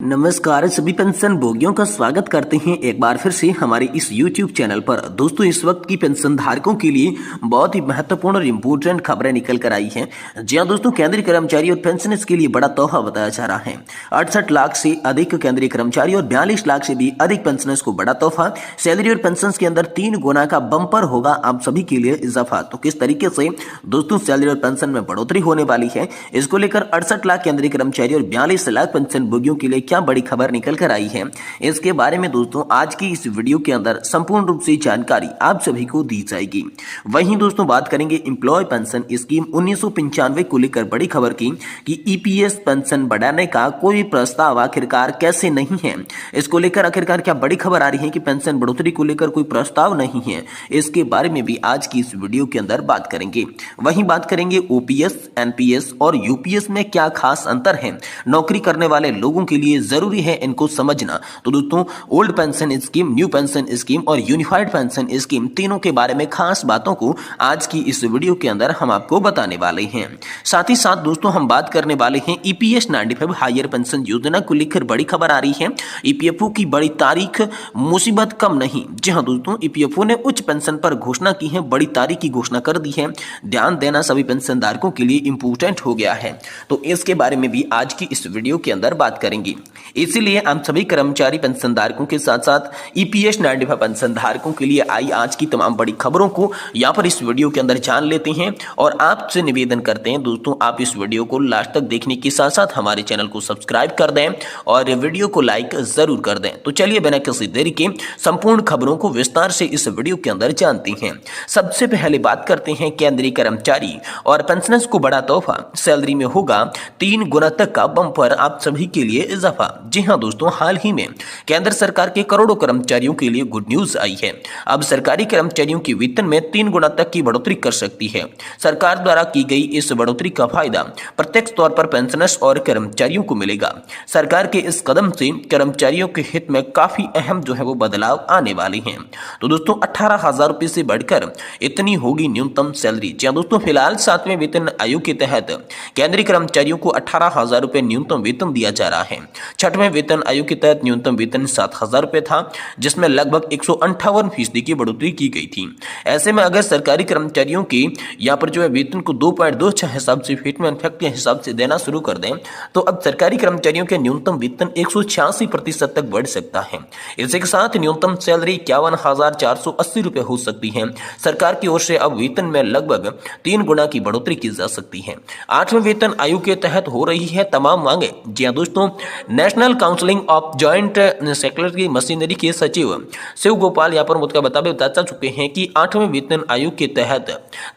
नमस्कार सभी पेंशन भोगियों का स्वागत करते हैं एक बार फिर से हमारे इस YouTube चैनल पर। दोस्तों इस वक्त की पेंशन धारकों के लिए बहुत ही महत्वपूर्ण और इम्पोर्टेंट खबरें निकल कर आई हैं। जी हां दोस्तों, केंद्रीय कर्मचारी और पेंशनर्स के लिए बड़ा तोहफा बताया जा रहा है। 68 लाख से अधिक केंद्रीय कर्मचारी और 42 लाख से भी अधिक पेंशनर्स को बड़ा तोहफा। सैलरी और पेंशन के अंदर 3 गुना का बम्पर होगा आप सभी के लिए इजाफा। तो किस तरीके से दोस्तों सैलरी और पेंशन में बढ़ोतरी होने वाली है, इसको लेकर 68 लाख केंद्रीय कर्मचारी और 42 लाख पेंशन भोगियों के लिए क्या बड़ी खबर निकल कर आई है, इसके बारे में दोस्तों आज की इस वीडियो के अंदर संपूर्ण रूप से जानकारी आप सभी को दी जाएगी। वहीं दोस्तों बात करेंगे एम्प्लॉय पेंशन स्कीम 1995 को लेकर बड़ी खबर की कि ईपीएस पेंशन बढ़ाने का कोई प्रस्ताव आखिरकार कैसे नहीं है। इसको लेकर आखिरकार क्या बड़ी खबर आ रही है कि पेंशन बढ़ोतरी को लेकर कोई प्रस्ताव नहीं है, इसके बारे में भी आज की इस वीडियो के अंदर बात करेंगे। वहीं बात करेंगे ओपीएस, एनपीएस और यूपीएस में क्या खास अंतर है, नौकरी करने वाले लोगों के लिए जरूरी है इनको समझना। तो दोस्तों old pension scheme, new pension scheme और यूनिफाइड पेंशन स्कीम तीनों के बारे में खास बातों को आज की इस वीडियो के अंदर हम आपको बताने वाले हैं। साथ ही साथ दोस्तों हम बात करने वाले हैं ईपीएस 95 हायर पेंशन योजना को लेकर बड़ी खबर आ रही है। ईपीएफओ की बड़ी तारीख, मुसीबत कम नहीं। जी हां दोस्तों, ईपीएफओ ने उच्च पेंशन पर घोषणा की है, बड़ी तारीख की घोषणा कर दी है। ध्यान देना सभी पेंशन धारकों के लिए इंपोर्टेंट हो गया है। तो इसके बारे में भी आज की इस वीडियो के अंदर बात करेंगे। इसीलिए हम सभी कर्मचारी पेंशन धारकों के साथ साथ ईपीएस 95 पेंशन धारकों के लिए आई आज की तमाम बड़ी खबरों को यहाँ पर इस वीडियो के अंदर जान लेते हैं। और आपसे निवेदन करते हैं दोस्तों, आप इस वीडियो को लास्ट तक देखने के साथ साथ हमारे चैनल को सब्सक्राइब कर दें और वीडियो को लाइक जरूर कर दें। तो चलिए बिना किसी देरी के संपूर्ण खबरों को विस्तार से इस वीडियो के अंदर जानते हैं। सबसे पहले बात करते हैं केंद्रीय कर्मचारी और पेंशनर्स को बड़ा तोहफा, सैलरी में होगा 3 गुना तक का बम्पर आप सभी के लिए इजाफा। जी हां दोस्तों, हाल ही में केंद्र सरकार के करोड़ों कर्मचारियों के लिए गुड न्यूज आई है। अब सरकारी कर्मचारियों के वेतन में 3 गुना तक की बढ़ोतरी कर सकती है। सरकार द्वारा की गई इस बढ़ोतरी का फायदा प्रत्यक्ष तौर पर पेंशनर्स और कर्मचारियों को मिलेगा। सरकार के इस कदम से कर्मचारियों के हित में काफी अहम वो बदलाव आने वाले हैं। तो दोस्तों 18,000 रुपए से बढ़कर इतनी होगी न्यूनतम सैलरी। जी दोस्तों, फिलहाल 7वें वेतन आयोग के तहत केंद्रीय कर्मचारियों को 18,000 रुपए न्यूनतम वेतन दिया जा रहा है। 6वें वेतन आयोग के तहत न्यूनतम वेतन 7,000 रुपए था, जिसमें लगभग 158% की बढ़ोतरी की गई थी। ऐसे में अगर सरकारी कर्मचारियों के यहाँ पर वेतन को 2.26 हिसाब से फिटमेंट इफेक्ट के हिसाब से देना शुरू कर दें, तो अब सरकारी कर्मचारियों के न्यूनतम वेतन 186% तक बढ़ सकता है। इसी के साथ न्यूनतम सैलरी 51,480 रुपए हो सकती है। सरकार की ओर से अब वेतन में लगभग 3 गुना की बढ़ोतरी की जा सकती है। 8वें वेतन आयोग के तहत हो रही है तमाम मांगे। जी हाँ दोस्तों, national counselling of joint secretary machinery के सचिव शिव गोपाल यहाँ पर मुझका बता चुके हैं कि 8वें वेतन आयोग के तहत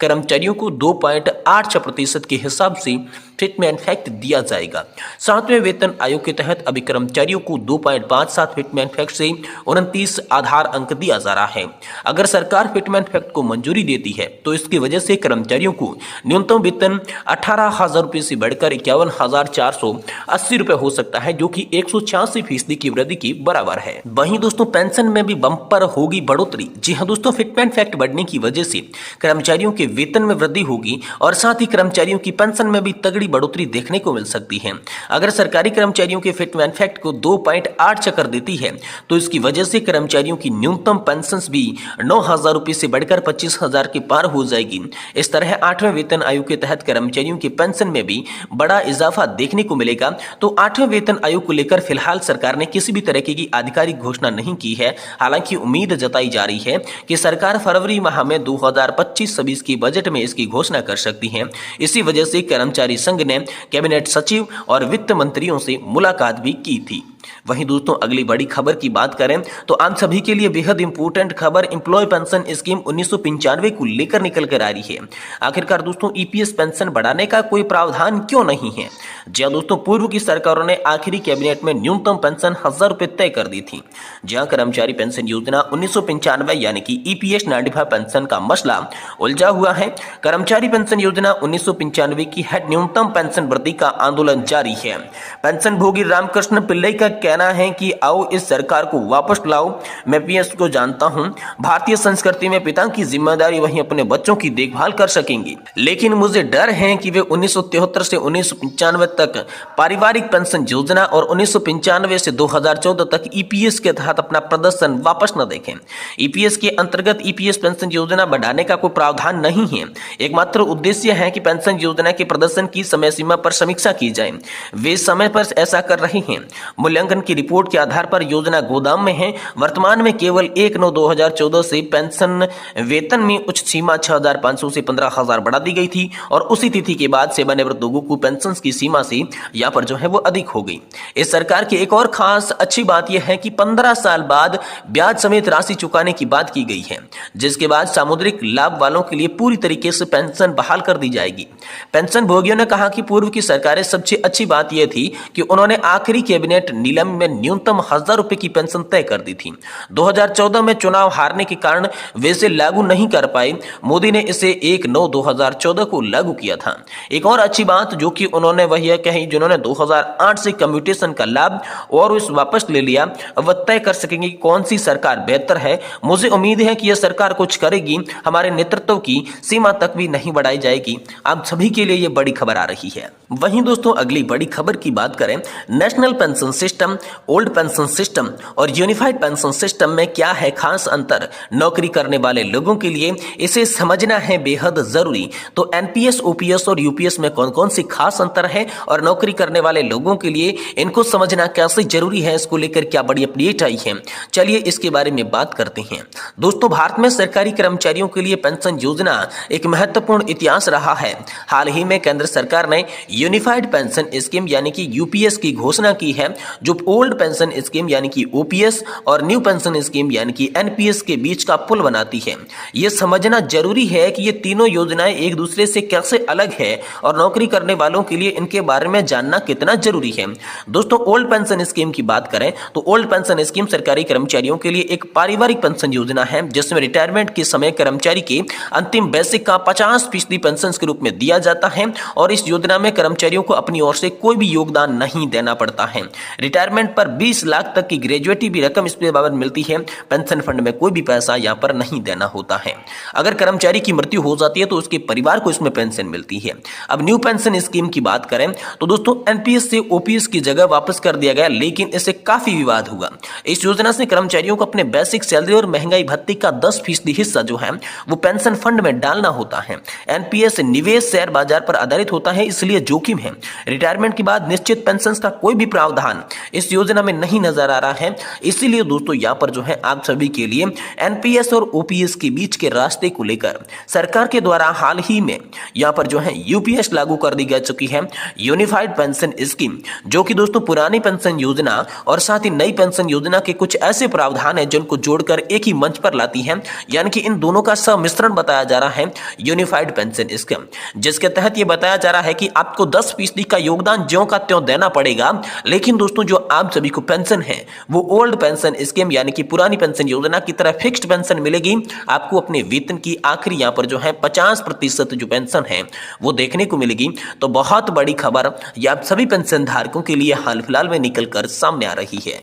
कर्मचारियों को 2.86% के हिसाब से फिटमेंट फैक्ट दिया जाएगा। 7वें वेतन आयोग के तहत अभी कर्मचारियों को 2.57 फिटमेंट फैक्ट से 29 आधार अंक दिया जा रहा है। अगर सरकार फिटमेंट फैक्ट को मंजूरी देती है तो इसकी वजह से कर्मचारियों को न्यूनतम वेतन 18,000 रुपए से बढ़कर 51,480 रुपए हो सकता है, जो कि 186% की वृद्धि के बराबर है। वहीं दोस्तों पेंशन में भी बम्पर होगी बढ़ोतरी। जी हाँ दोस्तों, फिटमेंट फैक्ट बढ़ने की वजह से कर्मचारियों के वेतन में वृद्धि होगी और साथ ही कर्मचारियों की पेंशन में भी तगड़ी बढ़ोतरी देखने को मिल सकती है। अगर सरकारी कर्मचारियों के फिटमेंट फैक्ट को 2.8 कर देती है तो इसकी वजह से कर्मचारियों की न्यूनतम पेंशन भी 9,000 रुपए से बढ़कर 25,000 के पार हो जाएगी। इस तरह 8वें वेतन आयोग के तहत कर्मचारियों के पेंशन में भी बड़ा इजाफा देखने को मिलेगा। तो 8वें वेतन आयोग को लेकर फिलहाल सरकार ने किसी भी तरह की आधिकारिक घोषणा नहीं की है। हालांकि उम्मीद जताई जा रही है कि सरकार फरवरी माह में 2025-26 की बजट में इसकी घोषणा कर सकती है। इसी वजह से कर्मचारी संघ ने कैबिनेट सचिव और वित्त मंत्रियों से मुलाकात भी की थी। वहीं दोस्तों अगली बड़ी खबर की बात करें तो आप सभी के लिए बेहद इंपॉर्टेंट खबर एम्प्लॉय पेंशन स्कीम 1995 को लेकर निकल कर आ रही है। आखिरकार दोस्तों ईपीएस पेंशन बढ़ाने का कोई प्रावधान क्यों नहीं है। जहां दोस्तों पूर्व की सरकारों ने आखिरी कैबिनेट में न्यूनतम पेंशन 1,000 रुपए तय कर दी थी। जहां कर्मचारी पेंशन योजना 1995 यानी कि ईपीएस 95 पेंशन का मसला उलझा हुआ है। कर्मचारी पेंशन योजना 1995 की न्यूनतम पेंशन वृद्धि का आंदोलन जारी है। पेंशन भोगी रामकृष्ण पिल्लई का कहना है कि आओ इस सरकार को वापस लाओ। मैं पीएस को जानता हूं, भारतीय संस्कृति में पिता की जिम्मेदारी वही अपने बच्चों की देखभाल कर सकेंगी, लेकिन मुझे डर है कि वे 1973 से 1995 तक पारिवारिक पेंशन योजना और 1995 से 2014 तक ईपीएस के तहत अपना प्रदर्शन वापस न देखें। ईपीएस के अंतर्गत ईपीएस पेंशन योजना बढ़ाने का कोई प्रावधान नहीं है। एकमात्र उद्देश्य है कि पेंशन योजना के प्रदर्शन की समय सीमा पर समीक्षा की जाए। वे समय पर ऐसा कर रहे हैं। मूल्यांकन की रिपोर्ट के आधार पर योजना गोदाम में है। वर्तमान में केवल 1/9/2014 से पेंशन वेतन में उच्च सीमा 6,500 से 15,000 बढ़ा दी गई थी और उसी तिथि के बाद सेवानिवृत्त लोगों को पेंशन की सीमा से यहाँ पर जो है वो अधिक हो गई। इस सरकार की एक और खास अच्छी बात यह है कि 15 साल बाद ब्याज समेत राशि चुकाने की बात की गई है, जिसके बाद सामुदायिक लाभ वालों के लिए पूरी तरीके से पेंशन बहाल कर दी जाएगी। पेंशन भोगियों ने कहा कि पूर्व की सरकारें सबसे अच्छी बात यह थी कि उन्होंने आखिरी कैबिनेट नीलम में न्यूनतम 1,000 रुपए की पेंशन तय कर दी थी। 2014 में चुनाव हारने के कारण वे इसे लागू नहीं कर पाए। मोदी ने इसे 1/9/2014 को लागू किया था। एक और अच्छी बात जो कि उन्होंने वह यह कही, जिन्होंने 2008 से कम्यूटेशन का लाभ और उस वापस ले लिया, वह तय कर सकेंगे कि कौन सी सरकार बेहतर है। मुझे उम्मीद है कि यह सरकार कुछ करेगी। हमारे नेतृत्व की सीमा तक भी नहीं बढ़ाई जाएगी। आप सभी के लिए यह बड़ी खबर आ रही है। वहीं दोस्तों अगली बड़ी खबर की बात करें, national pension system, old pension system और यूनिफाइड पेंशन सिस्टम में क्या है खास अंतर, नौकरी करने वाले लोगों के लिए इसे समझना है बेहद जरूरी। तो एनपीएस, ओपीएस और यूपीएस में कौन कौन सी खास अंतर है और नौकरी करने वाले लोगों के लिए इनको समझना कैसे जरूरी है, इसको लेकर क्या बड़ी अपडेट आई है, चलिए इसके बारे में बात करते हैं। दोस्तों भारत में सरकारी कर्मचारियों के लिए पेंशन योजना एक महत्वपूर्ण इतिहास रहा है। हाल ही में केंद्र सरकार ने यूनिफाइड पेंशन स्कीम यानी कि यूपीएस की घोषणा की है, जो ओल्ड पेंशन स्कीम यानी कि ओपीएस और न्यू पेंशन स्कीम यानी कि एनपीएस के बीच का पुल बनाती है। यह समझना जरूरी है कि ये तीनों योजनाएं एक दूसरे से कैसे अलग है और नौकरी करने वालों के लिए इनके बारे में जानना कितना जरूरी है। दोस्तों ओल्ड पेंशन स्कीम की बात करें तो ओल्ड पेंशन स्कीम सरकारी कर्मचारियों के लिए एक पारिवारिक पेंशन योजना है, जिसमें रिटायरमेंट के समय कर्मचारी के अंतिम बेसिक का 50% पेंशन के रूप में दिया जाता है और इस योजना में कर्मचारियों को अपनी ओर से कोई भी योगदान नहीं देना पड़ता है। रिटायरमेंट पर 20 लाख तक की ग्रेजुएटी भी रकम इसके बाबत मिलती है। पेंशन फंड में कोई भी पैसा यहाँ पर नहीं देना होता है। अगर कर्मचारी की मृत्यु हो जाती है तो उसके परिवार को इसमें पेंशन मिलती है। अब न्यू पेंशन स्कीम की बात करें तो दोस्तों एनपीएस से ओपीएस की जगह वापस कर दिया गया, लेकिन इससे काफी विवाद हुआ। इस योजना से कर्मचारियों को अपने बेसिक सैलरी और महंगाई भत्ते का 10% हिस्सा जो है वो पेंशन फंड में डालना होता है। एनपीएस निवेश शेयर बाजार पर आधारित होता है, इसलिए जोखिम है। रिटायरमेंट के बाद निश्चित पेंशन का कोई भी प्रावधान इस योजना में नहीं नजर आ रहा है। इसीलिए दोस्तों यहाँ पर जो है आप सभी के लिए एनपीएस और ओपीएस के बीच के रास्ते को लेकर सरकार के द्वारा हाल ही में यहाँ पर जो है यूपीएस लागू कर दी जा चुकी है, यूनिफाइड पेंशन स्कीम, जो कि दोस्तों पुरानी पेंशन योजना और साथ ही नई पेंशन योजना के कुछ ऐसे प्रावधान है जिनको जोड़कर एक ही मंच पर लाती है। यानी कि इन दोनों का सम्मिश्रण बताया जा रहा है यूनिफाइड पेंशन स्कीम, जिसके तहत ये बताया जा रहा है कि आपको 10% का योगदान ज्यों का त्यों देना पड़ेगा। लेकिन दोस्तों जो आप सभी को पेंशन है वो ओल्ड पेंशन स्कीम यानी कि पुरानी पेंशन योजना की तरह फिक्स्ड पेंशन मिलेगी। आपको अपने वेतन की आखिरी यहाँ पर जो है 50% जो पेंशन है वो देखने को मिलेगी। तो बहुत बड़ी खबर यह आप सभी पेंशन धारकों के लिए हाल फिलहाल में निकल कर सामने आ रही है।